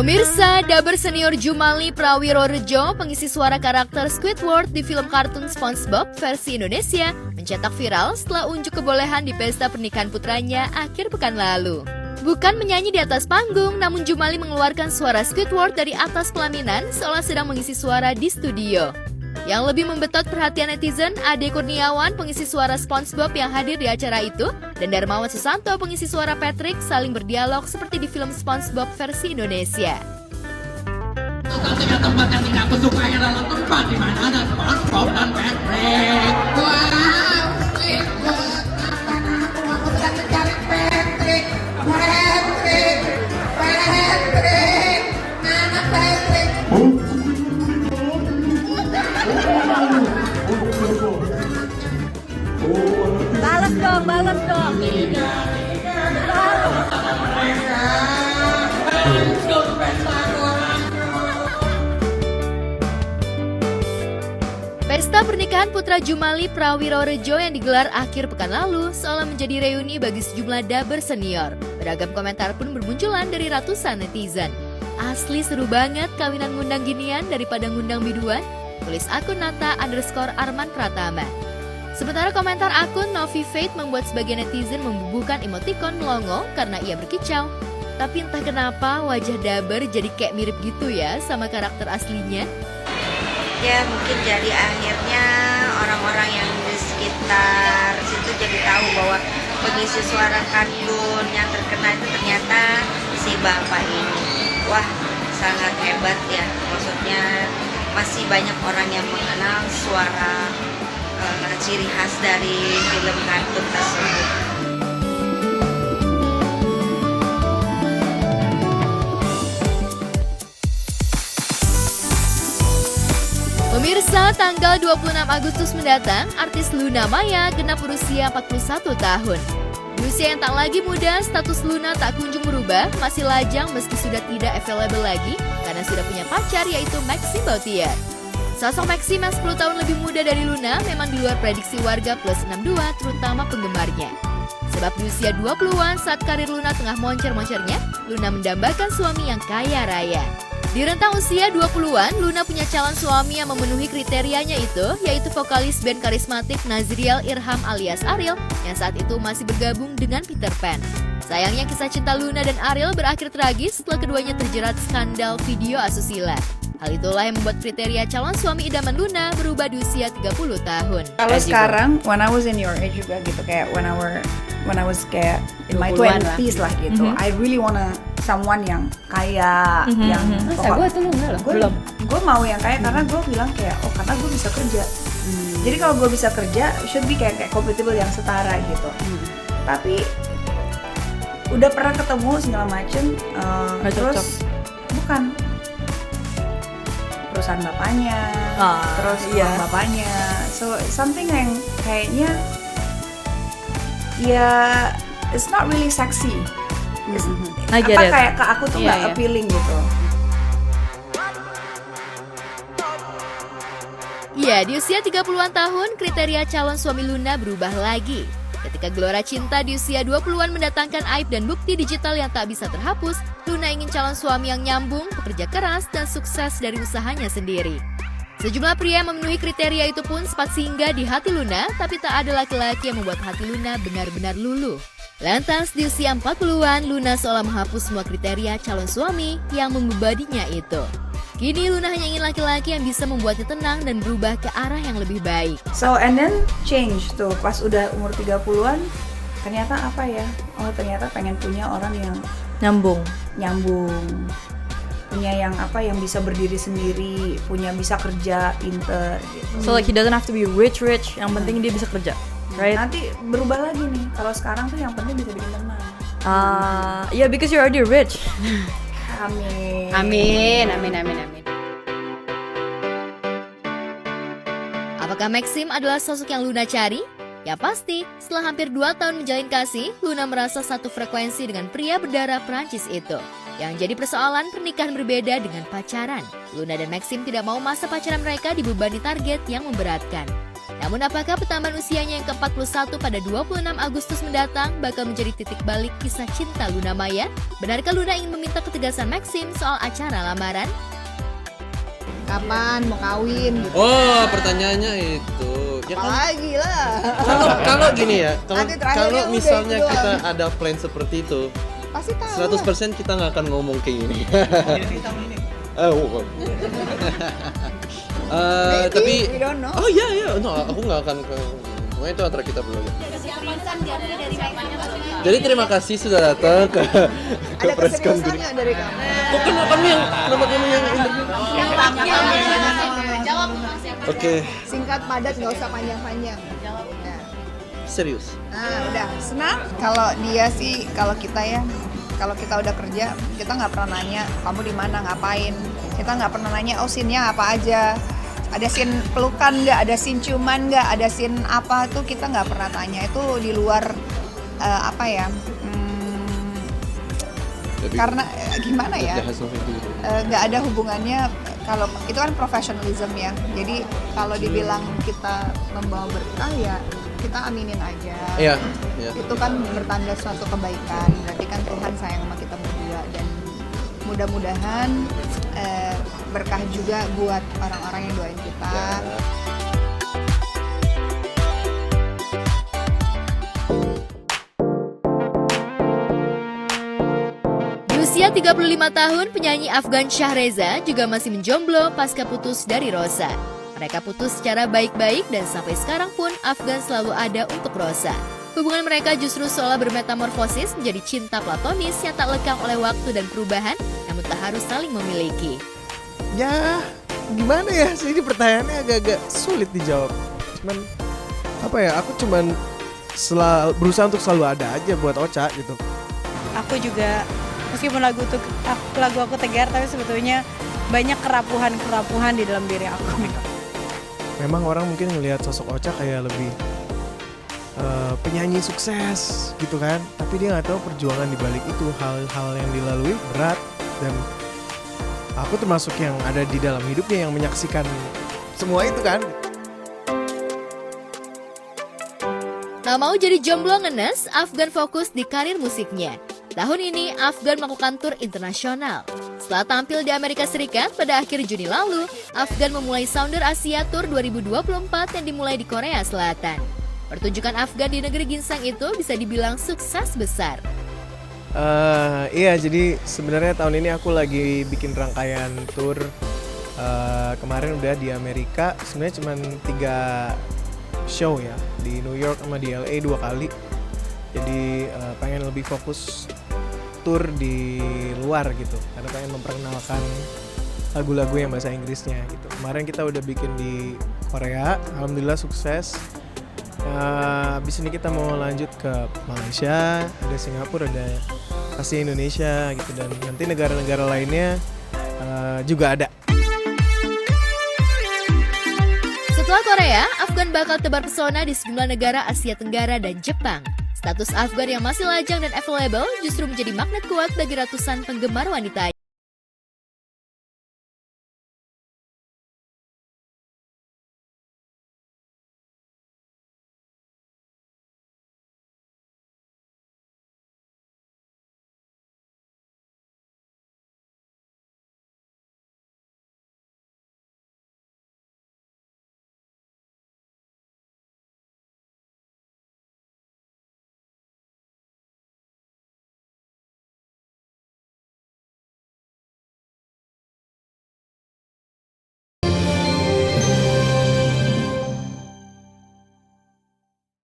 Pemirsa, daber senior Jumali Prawirorejo, pengisi suara karakter Squidward di film kartun SpongeBob versi Indonesia, mencetak viral setelah unjuk kebolehan di pesta pernikahan putranya akhir pekan lalu. Bukan menyanyi di atas panggung, namun Jumali mengeluarkan suara Squidward dari atas pelaminan seolah sedang mengisi suara di studio. Yang lebih membetot perhatian netizen, Ade Kurniawan, pengisi suara SpongeBob yang hadir di acara itu, dan Darmawan Susanto, pengisi suara Patrick, saling berdialog seperti di film SpongeBob versi Indonesia. Satu-satunya tempat yang tidak aku sukai adalah tempat di mana ada SpongeBob dan Patrick. Wow, Squidward, aku sedang mencari Patrick. Mana Patrick? Balas dong. Pesta pernikahan putra Jumali Prawirorejo yang digelar akhir pekan lalu seolah menjadi reuni bagi sejumlah daber senior. Beragam komentar pun bermunculan dari ratusan netizen. Asli seru banget kawinan ngundang ginian daripada ngundang biduan, tulis akun Nata_Arman Pratama. Sementara komentar akun Novi Fate membuat sebagian netizen membubuhkan emotikon melongo karena ia berkicau. Tapi entah kenapa wajah daber jadi kayak mirip gitu ya sama karakter aslinya. Ya mungkin jadi akhirnya orang-orang yang di sekitar situ jadi tahu bahwa pengisi suara kartun yang terkenal itu ternyata si bapak ini. Wah, sangat hebat ya, maksudnya masih banyak orang yang mengenal suara ciri khas dari film kartun tersebut. Pemirsa, tanggal 26 Agustus mendatang, artis Luna Maya genap berusia 41 tahun. Di usia yang tak lagi muda, status Luna tak kunjung berubah, masih lajang meski sudah tidak available lagi karena sudah punya pacar yaitu Maxim Bautier. Sosok Maxim yang 10 tahun lebih muda dari Luna memang di luar prediksi warga plus 62 terutama penggemarnya. Sebab di usia 20-an saat karir Luna tengah moncer-moncernya, Luna mendambakan suami yang kaya raya. Di rentang usia 20-an, Luna punya calon suami yang memenuhi kriterianya itu, yaitu vokalis band karismatik Nazriel Irham alias Ariel, yang saat itu masih bergabung dengan Peter Pan. Sayangnya kisah cinta Luna dan Ariel berakhir tragis setelah keduanya terjerat skandal video asusila. Hal itulah yang membuat kriteria calon suami idaman Luna berubah di usia 30 tahun. Kalau sekarang, when I was in your age juga gitu, kayak when I was kayak in my 20s lah gitu, I really wanna someone yang kaya, yang gue tuh enggak loh, belum. Gue mau yang kaya karena gue bilang kayak, oh karena gue bisa kerja. Jadi kalau gue bisa kerja, should be kayak compatible yang setara gitu. Tapi udah pernah ketemu segala macem, terus bukan perusahaan bapaknya, terus uang bapaknya, so something yang kayaknya ya it's not really sexy. Kayak ke aku tuh nggak appealing gitu. Iya, di usia 30-an tahun, kriteria calon suami Luna berubah lagi. Ketika gelora cinta di usia 20-an mendatangkan aib dan bukti digital yang tak bisa terhapus, Luna ingin calon suami yang nyambung, pekerja keras, dan sukses dari usahanya sendiri. Sejumlah pria yang memenuhi kriteria itu pun sempat singgah di hati Luna, tapi tak ada laki-laki yang membuat hati Luna benar-benar luluh. Lantas di usia 40-an, Luna seolah menghapus semua kriteria calon suami yang membebaninya itu. Kini Luna hanya ingin laki-laki yang bisa membuatnya tenang dan berubah ke arah yang lebih baik. So and then change tuh, pas udah umur 30-an, ternyata apa ya? Oh ternyata pengen punya orang yang Nyambung. Punya yang apa, yang bisa berdiri sendiri, punya bisa kerja, pinter gitu. So like he doesn't have to be rich, yang penting dia bisa kerja, right? Nanti berubah lagi nih, kalau sekarang tuh yang penting bisa bikin tenang. Yeah, because you're already rich. Amin. Apakah Maxim adalah sosok yang Luna cari? Ya pasti, setelah hampir 2 tahun menjalin kasih, Luna merasa satu frekuensi dengan pria berdarah Prancis itu. Yang jadi persoalan pernikahan berbeda dengan pacaran. Luna dan Maxim tidak mau masa pacaran mereka dibebani target yang memberatkan. Namun apakah pertambahan usianya yang ke-41 pada 26 Agustus mendatang bakal menjadi titik balik kisah cinta Luna Maya? Benarkah Luna ingin meminta ketegasan Maxim soal acara lamaran? Kapan mau kawin gitu. Oh, pertanyaannya itu. Ya kan, Apalagi lah. kalau gini ya, Nanti terakhirnya kalau udah misalnya itu kita doang. ada plan seperti itu, Pasti tahu. 100% kita nggak akan ngomong kayak gini. Tapi we don't know. oh iya, no, aku nggak akan ke. Pokoknya itu antara kita berdua. Jadi terima kasih sudah datang ke Ada press keseriusan conference. nggak dari kamu? Oh, kenapa kamu yang interview? Oke, Singkat padat nggak usah panjang-panjang. Nah. serius. Nah, udah senang. Kalau dia sih, kalau kita udah kerja, kita nggak pernah nanya kamu di mana ngapain. Kita nggak pernah nanya scene-nya apa aja. Ada scene pelukan nggak, ada scene ciuman nggak, ada scene apa tuh kita nggak pernah tanya. Itu di luar apa ya? Tapi Karena gimana ya? jahat sama itu. Nggak ada hubungannya. Kalau itu kan profesionalism ya. Jadi kalau dibilang kita membawa berkah ya kita aminin aja. Iya. Itu kan bertanda suatu kebaikan. Berarti kan Tuhan sayang sama kita berdua dan mudah-mudahan berkah juga buat orang-orang yang doain kita. Di usia 35 tahun, penyanyi Afgan Shahreza juga masih menjomblo pasca putus dari Rosa. Mereka putus secara baik-baik dan sampai sekarang pun Afgan selalu ada untuk Rosa. Hubungan mereka justru seolah bermetamorfosis menjadi cinta platonis yang tak lekang oleh waktu dan perubahan, namun tak harus saling memiliki. Ya, gimana ya? Ini pertanyaannya agak-agak sulit dijawab. Cuman apa ya? Aku cuman berusaha untuk selalu ada aja buat Ocha gitu. Aku juga meskipun lagu aku tegar, tapi sebetulnya banyak kerapuhan di dalam diri aku. Memang orang mungkin ngelihat sosok Ocha kayak lebih penyanyi sukses gitu kan, tapi dia nggak tahu perjuangan di balik itu, hal-hal yang dilalui berat, dan aku termasuk yang ada di dalam hidupnya yang menyaksikan semua itu kan. Tak mau jadi jomblo ngenes, Afgan fokus di karir musiknya. Tahun ini, Afgan melakukan tur internasional. Setelah tampil di Amerika Serikat pada akhir Juni lalu, Afgan memulai Sounder Asia Tour 2024 yang dimulai di Korea Selatan. Pertunjukan Afgan di negeri ginseng itu bisa dibilang sukses besar. Iya, jadi sebenarnya tahun ini aku lagi bikin rangkaian tour. Kemarin udah di Amerika, sebenarnya cuma 3 show ya, di New York sama di LA 2 kali. Jadi pengen lebih fokus tour di luar gitu, karena pengen memperkenalkan lagu-lagu yang bahasa Inggrisnya gitu. Kemarin kita udah bikin di Korea, alhamdulillah sukses. Habis ini kita mau lanjut ke Malaysia, ada Singapura, ada pasti Indonesia gitu, dan nanti negara-negara lainnya juga ada. Setelah Korea, Afgan bakal tebar pesona di sejumlah negara Asia Tenggara dan Jepang. Status Afgan yang masih lajang dan available justru menjadi magnet kuat bagi ratusan penggemar wanita.